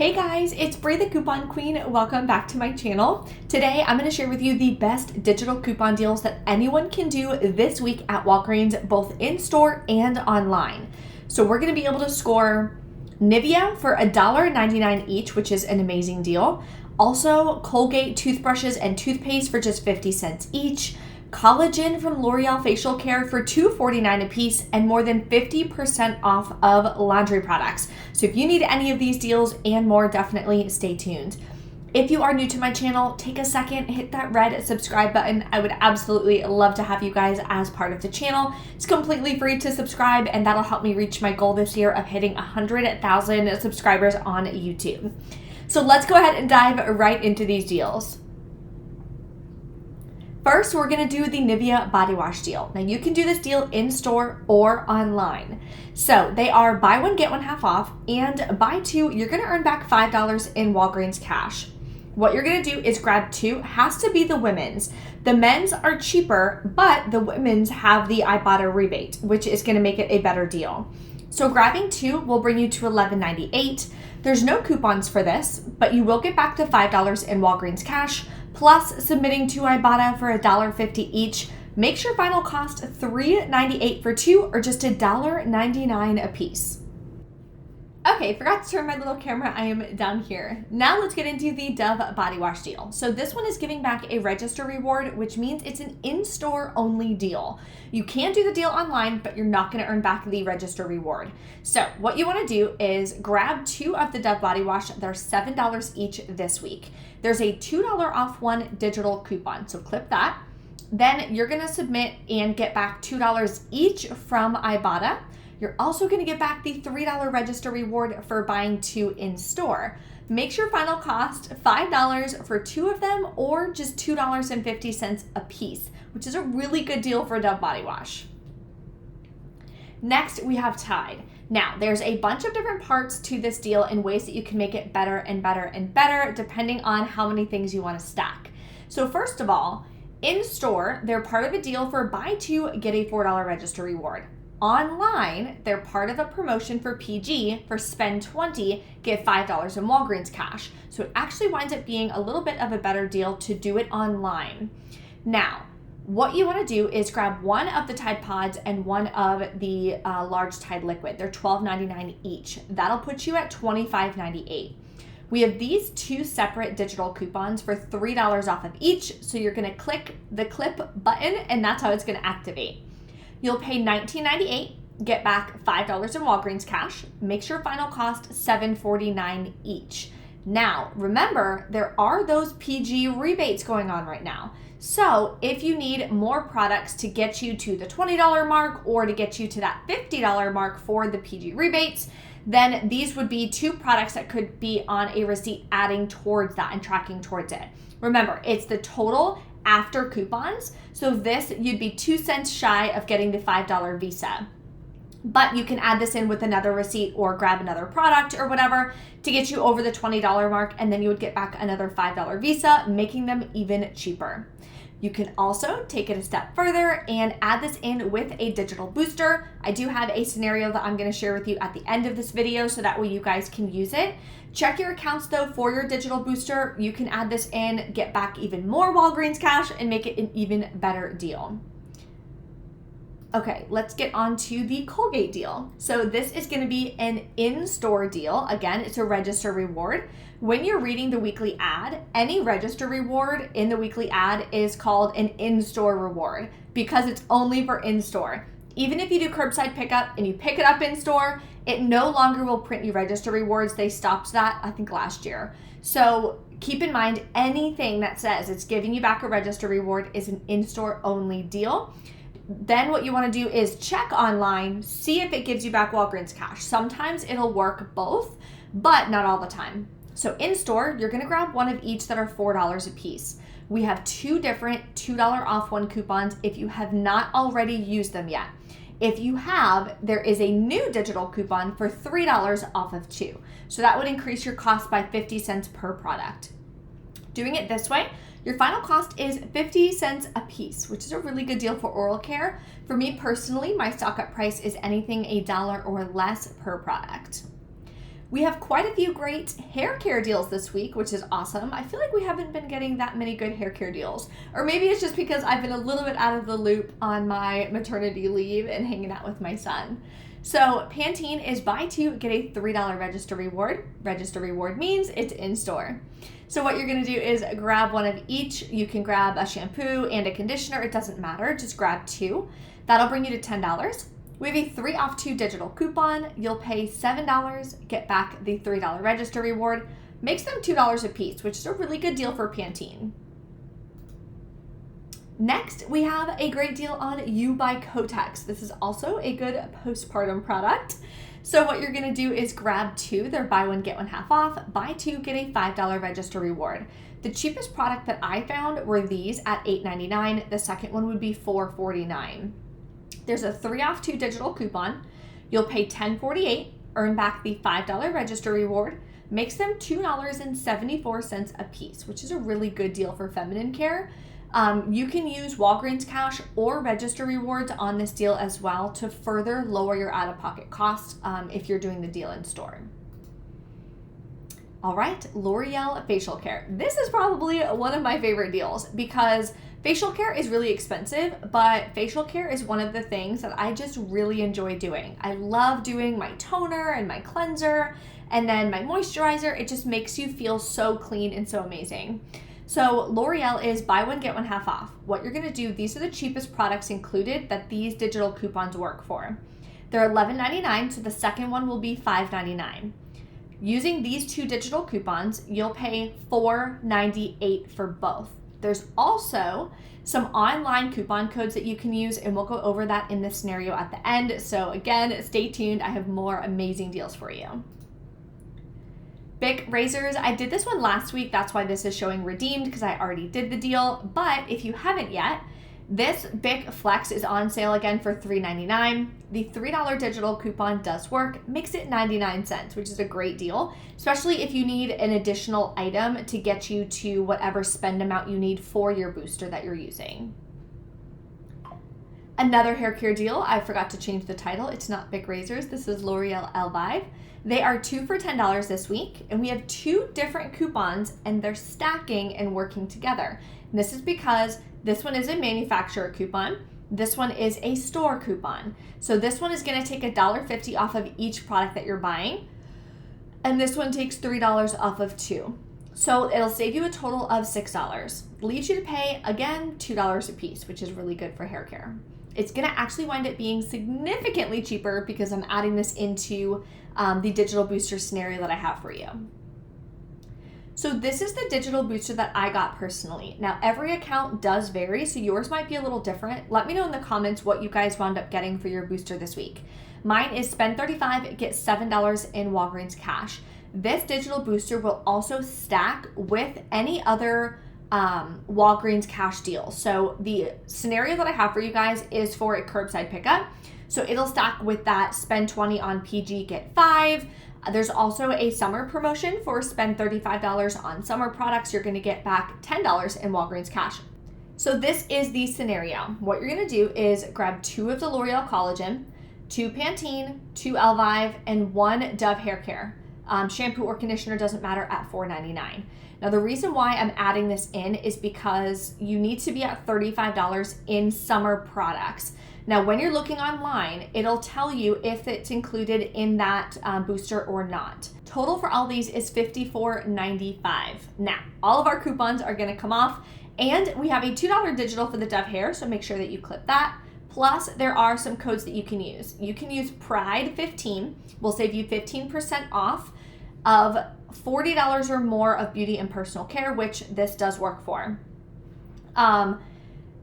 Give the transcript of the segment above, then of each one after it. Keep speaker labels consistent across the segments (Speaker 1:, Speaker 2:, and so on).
Speaker 1: Hey guys, it's Bree the Coupon Queen. Welcome back to my channel. Today I'm going to share with you the best digital coupon deals that anyone can do this week at Walgreens, both in store and online. So we're going to be able to score Nivea for $1.99 each, which is an amazing deal. Also, Colgate toothbrushes and toothpaste for just 50 cents each. Collagen from L'Oreal Facial Care for $2.49 a piece, and more than 50% off of laundry products. So if you need any of these deals and more, definitely stay tuned. If you are new to my channel, take a second, hit that red subscribe button. I would absolutely love to have you guys as part of the channel. It's completely free to subscribe, and that'll help me reach my goal this year of hitting 100,000 subscribers on YouTube. So let's go ahead and dive right into these deals. First, we're going to do the Nivea body wash deal. Now, you can do this deal in store or online. So they are buy one, get one half off, and buy two, you're going to earn back $5 in Walgreens Cash. What you're going to do is grab two, has to be the women's. The men's are cheaper, but the women's have the Ibotta rebate, which is going to make it a better deal. So grabbing two will bring you to $11.98. There's no coupons for this, but you will get back the $5 in Walgreens Cash, plus submitting to Ibotta for $1.50 each. Makes your final cost $3.98 for two, or just $1.99 a piece. Okay, forgot to turn my little camera. I am down here. Now let's get into the Dove body wash deal. So this one is giving back a register reward, which means it's an in-store only deal. You can do the deal online, but you're not going to earn back the register reward. So what you want to do is grab two of the Dove body wash. They're $7 each this week. There's a $2 off one digital coupon, so clip that. Then you're going to submit and get back $2 each from Ibotta. You're also going to get back the $3 register reward for buying two in store. Makes your final cost $5 for two of them, or just $2.50 a piece, which is a really good deal for a Dove body wash. Next, we have Tide. Now, there's a bunch of different parts to this deal and ways that you can make it better and better and better, depending on how many things you want to stack. So first of all, in store, they're part of a deal for buy two, get a $4 register reward. Online, they're part of a promotion for PG for spend 20, get $5 in Walgreens Cash. So it actually winds up being a little bit of a better deal to do it online. Now, what you want to do is grab one of the Tide Pods and one of the large Tide Liquid. They're $12.99 each. That'll put you at $25.98. We have these two separate digital coupons for $3 off of each. So you're going to click the clip button, and that's how it's going to activate. You'll pay $19.98, get back $5 in Walgreens Cash, makes your final cost $7.49 each. Now, remember, there are those PG rebates going on right now. So if you need more products to get you to the $20 mark or to get you to that $50 mark for the PG rebates, then these would be two products that could be on a receipt adding towards that and tracking towards it. Remember, it's the total after coupons. So this, you'd be 2 cents shy of getting the $5 Visa. But you can add this in with another receipt or grab another product or whatever to get you over the $20 mark, and then you would get back another $5 Visa, making them even cheaper. You can also take it a step further and add this in with a digital booster. I do have a scenario that I'm going to share with you at the end of this video, so that way you guys can use it. Check your accounts though for your digital booster. You can add this in, get back even more Walgreens Cash, and make it an even better deal. Okay, let's get on to the Colgate deal. So this is going to be an in-store deal. Again, it's a register reward. When you're reading the weekly ad, any register reward in the weekly ad is called an in-store reward because it's only for in-store. Even if you do curbside pickup and you pick it up in store, it no longer will print you register rewards. They stopped that, I think, last year. So keep in mind, anything that says it's giving you back a register reward is an in-store only deal. Then what you want to do is check online, see if it gives you back Walgreens Cash. Sometimes it'll work both, but not all the time. So in store, you're going to grab one of each that are $4 a piece. We have two different $2 off one coupons if you have not already used them yet. If you have, there is a new digital coupon for $3 off of two. So that would increase your cost by 50 cents per product. Doing it this way, your final cost is 50 cents a piece, which is a really good deal for oral care. For me personally, my stock up price is anything $1 or less per product. We have quite a few great hair care deals this week, which is awesome. I feel like we haven't been getting that many good hair care deals. Or maybe it's just because I've been a little bit out of the loop on my maternity leave and hanging out with my son. So Pantene is buy two, get a $3 register reward. Register reward means it's in store. So what you're gonna do is grab one of each. You can grab a shampoo and a conditioner, it doesn't matter, just grab two. That'll bring you to $10. We have a 3 off 2 digital coupon. You'll pay $7, get back the $3 register reward. Makes them $2 a piece, which is a really good deal for Pantene. Next, we have a great deal on You by Kotex. This is also a good postpartum product. So what you're gonna do is grab two. They're buy one, get one half off. Buy two, get a $5 register reward. The cheapest product that I found were these at $8.99. The second one would be $4.49. There's a 3 off 2 digital coupon. You'll pay $10.48, earn back the $5 register reward, makes them $2.74 a piece, which is a really good deal for feminine care. You can use Walgreens Cash or register rewards on this deal as well to further lower your out-of-pocket costs if you're doing the deal in store. All right, L'Oreal facial care. This is probably one of my favorite deals because facial care is really expensive, but facial care is one of the things that I just really enjoy doing. I love doing my toner and my cleanser and then my moisturizer. It just makes you feel so clean and so amazing. So L'Oreal is buy one, get one half off. What you're gonna do, these are the cheapest products included that these digital coupons work for. They're $11.99, so the second one will be $5.99. Using these 2 digital coupons, you'll pay $4.98 for both. There's also some online coupon codes that you can use, and we'll go over that in this scenario at the end. So again, stay tuned. I have more amazing deals for you. Bic razors, I did this one last week. That's why this is showing redeemed because I already did the deal. But if you haven't yet, this Bic Flex is on sale again for $3.99. The $3 digital coupon does work, makes it 99 cents, which is a great deal, especially if you need an additional item to get you to whatever spend amount you need for your booster that you're using. Another hair care deal, I forgot to change the title. It's not Bic razors, this is L'Oreal Elvive. They are 2 for $10 this week, and we have 2 different coupons, and they're stacking and working together. And this is because this one is a manufacturer coupon. This one is a store coupon. So this one is gonna take $1.50 off of each product that you're buying. And this one takes $3 off of 2. So it'll save you a total of $6. Leaves you to pay, again, $2 a piece, which is really good for hair care. It's gonna actually wind up being significantly cheaper because I'm adding this into the digital booster scenario that I have for you. So this is the digital booster that I got personally. Now every account does vary, so yours might be a little different. Let me know in the comments what you guys wound up getting for your booster this week. Mine is spend $35, get $7 in Walgreens Cash. This digital booster will also stack with any other Walgreens Cash deal. So the scenario that I have for you guys is for a curbside pickup. So it'll stack with that spend 20 on PG, get 5. There's also a summer promotion for spend $35 on summer products. You're gonna get back $10 in Walgreens Cash. So this is the scenario. What you're gonna do is grab 2 of the L'Oreal Collagen, 2 Pantene, 2 Elvive, and 1 Dove Hair Care. Shampoo or conditioner doesn't matter at $4.99. Now the reason why I'm adding this in is because you need to be at $35 in summer products. Now, when you're looking online, it'll tell you if it's included in that booster or not. Total for all these is $54.95. Now, all of our coupons are gonna come off, and we have a $2 digital for the Dove hair, so make sure that you clip that. Plus, there are some codes that you can use. You can use Pride15, will save you 15% off of $40 or more of beauty and personal care, which this does work for.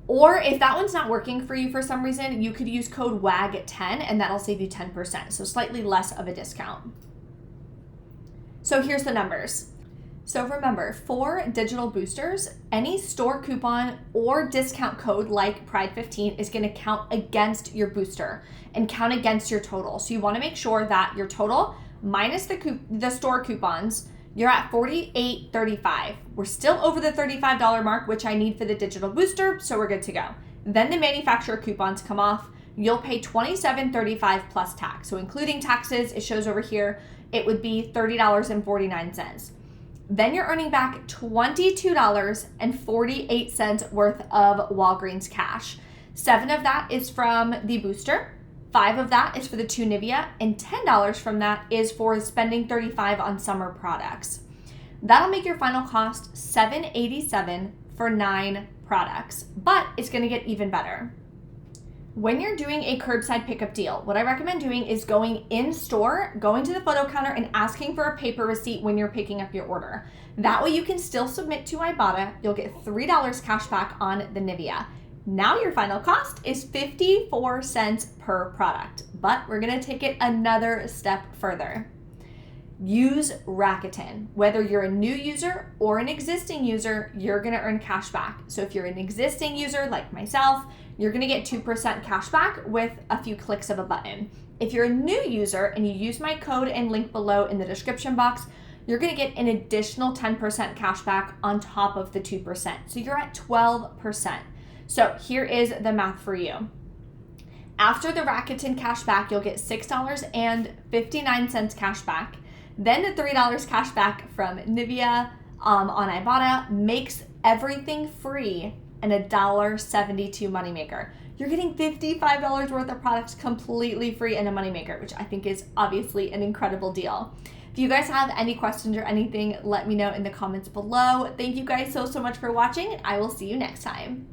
Speaker 1: Or if that one's not working for you for some reason, you could use code WAG10 and that'll save you 10%, so slightly less of a discount. So here's the numbers. So remember, for digital boosters, any store coupon or discount code like Pride15 is gonna count against your booster and count against your total. So you wanna make sure that your total minus the store coupons, you're at $48.35. We're still over the $35 mark, which I need for the digital booster, so we're good to go. Then the manufacturer coupons come off. you'll pay $27.35 plus tax. So including taxes, it shows over here, it would be $30.49. Then you're earning back $22.48 worth of Walgreens Cash. 7 of that is from the booster, 5 of that is for the 2 Nivea, and $10 from that is for spending $35 on summer products. That'll make your final cost $7.87 for 9 products, but it's gonna get even better. When you're doing a curbside pickup deal, what I recommend doing is going in store, going to the photo counter and asking for a paper receipt when you're picking up your order. That way you can still submit to Ibotta. You'll get $3 cash back on the Nivea. Now your final cost is 54 cents per product, but we're gonna take it another step further. Use Rakuten. Whether you're a new user or an existing user, you're gonna earn cash back. So if you're an existing user like myself, you're gonna get 2% cash back with a few clicks of a button. If you're a new user and you use my code and link below in the description box, you're gonna get an additional 10% cash back on top of the 2%. So you're at 12%. So here is the math for you. After the Rakuten cash back, you'll get $6.59 cash back. Then the $3 cash back from Nivea on Ibotta makes everything free and a $1.72 moneymaker. You're getting $55 worth of products completely free and a moneymaker, which I think is obviously an incredible deal. If you guys have any questions or anything, let me know in the comments below. Thank you guys so much for watching, and I will see you next time.